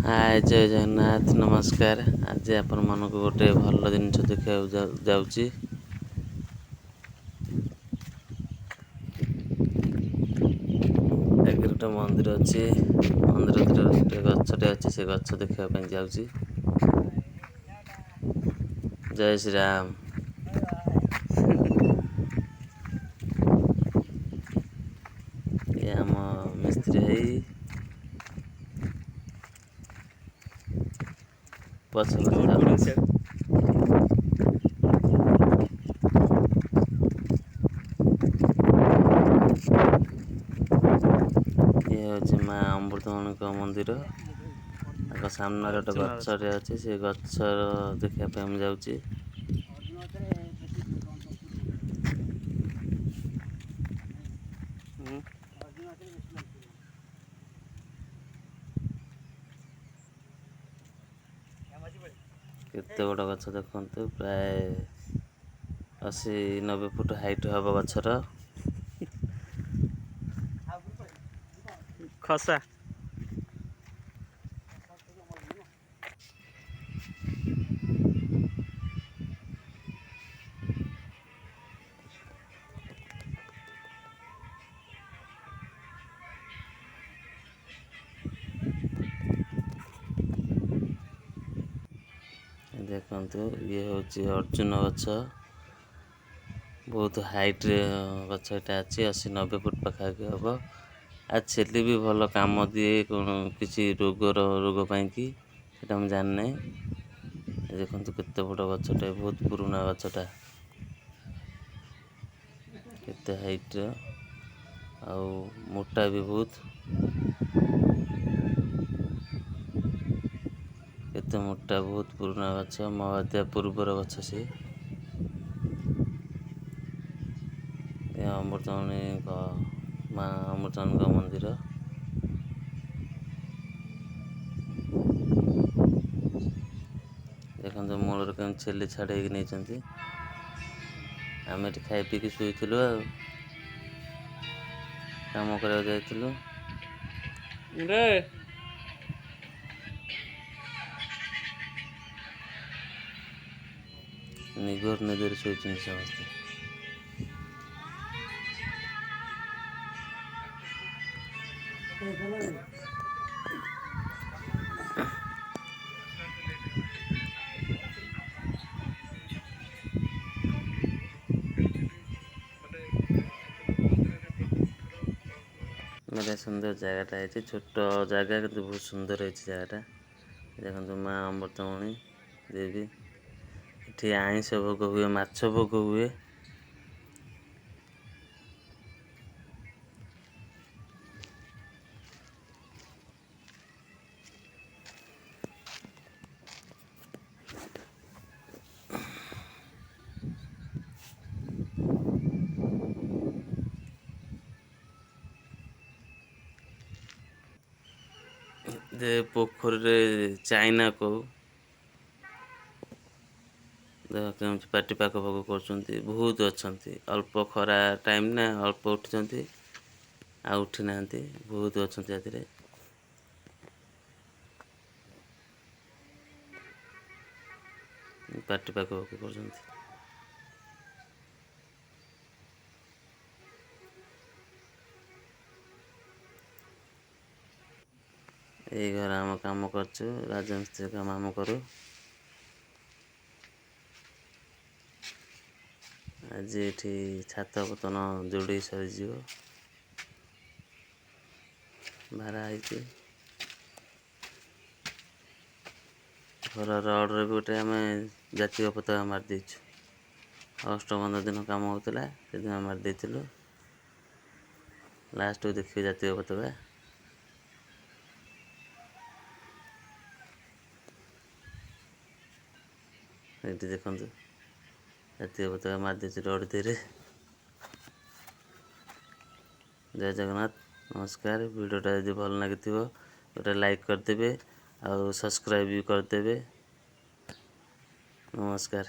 हाय जय जगन्नाथ नमस्कार। आज आपण मानक गोटे भल जिनस देखा जाऊँगी। आगे गोटे मंदिर अच्छे मंदिर गोटे गछटे अच्छे से गछ देखा जाऊँगी। जय श्री राम। ये आम मिस्त्री है पछ ये हूँ माँ अमृतमणी मंदिर सामने गोटे गछटे अच्छे से गछ देखा जाऊँगी। केते बड़ गछ देखु प्राय 80-90 फुट हाइट हम गछर खसा देखु ये हूँ अर्जुन गछ बहुत हाइट गछ यहाँ अच्छी 80-90 फुट पाखापी हम आ छेली भी भल काम दिए किसी रोग कि मुझे जानी देखु केते बड़ गछटे बहुत पुराना गछटा केते हाइट आउ मोटा भी बहुत केते मोटा बहुत पुराना गछ महाद्या पूर्वर गछ से अमृतमणी माँ अमृतमणी मंदिर देखो मूल कम छेली छाड़े नहीं आम खाई पी शुलु काम करा जाइलु निगोर निदर शोचन समस्ते मेरा सुंदर जगहटा है छोट जगह कि बहुत सुंदर है जगहटा देखो माँ अमृतमणी देवी ये आइंस भोग हुए माछ भोग हुए पोखरी चाइना को देख पाटी पाक भोग कर बहुत अच्छा अल्प खरा टाइम ना अल्प उठी आ उठी ना बहुत अच्छा पाटी पाक भोग कर घर आम काम कर राजमिस्त्री काम आम करूँ आज ये छात पतन जोड़े सरीज भारा है घर रड्रे भी गोटे आम जातीय पताका मारिदेचु अगस्ट 15 दिन कम होता से दिन मारिदेलु लास्ट को देखिए जातीय पताका ये देखु जातीय पताका मारिदे रड धीरे। जय जगन्नाथ नमस्कार। वीडियोटा यदि भल लगी गोटे लाइक करदे और सब्सक्राइब भी करदे। नमस्कार।